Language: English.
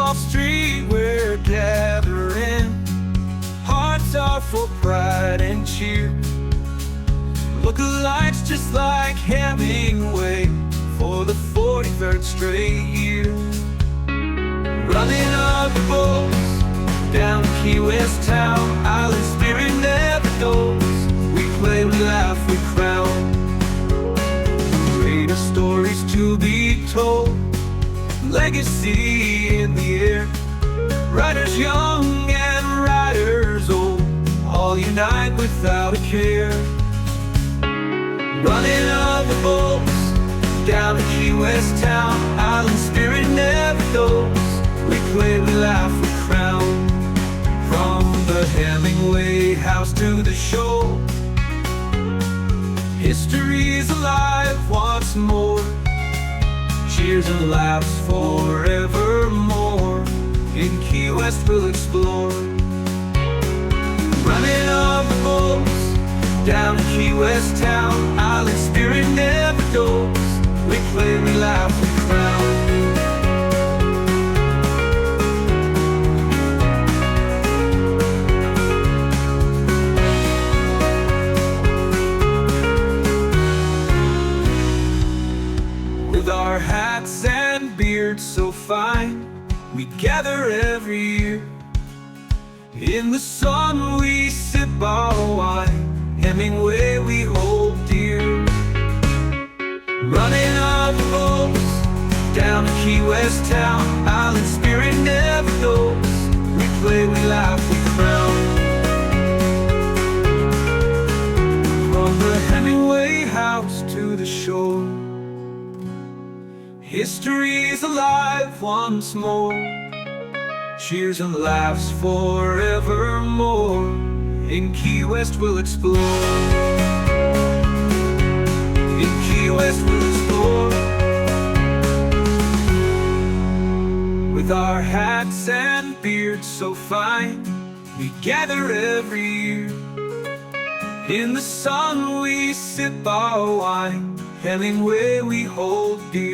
soft street we're gathering. Hearts are for pride and cheer. Lookalikes just like Hemingway for the 43rd straight year. Running up the boats down Key West town. Island spirit never goes. We play, we laugh, we crown. Greater stories to be told. Legacy in the air. Riders young and riders old, all unite without a care. Running up the boats down to Key West town. Island spirit never goes. We play, we laugh, we crown. From the Hemingway house to the shore, history's alive once more. Cheers and laughs forevermore. In Key West we'll explore. Running up the boats down to Key West town. Island spirit never goes. We play, we laugh, we crown. With our hats and beards so fine, we gather every year. In the sun we sip our wine. Hemingway we hold dear. Running up the boats down to Key West town. Island spirit never goes. We play, we laugh, we crown. From the Hemingway house to the shore, history's alive once more. Cheers and laughs forevermore. In Key West we'll explore. In Key West we'll explore. With our hats and beards so fine, we gather every year. In the sun we sip our wine. Hemingway we hold dear.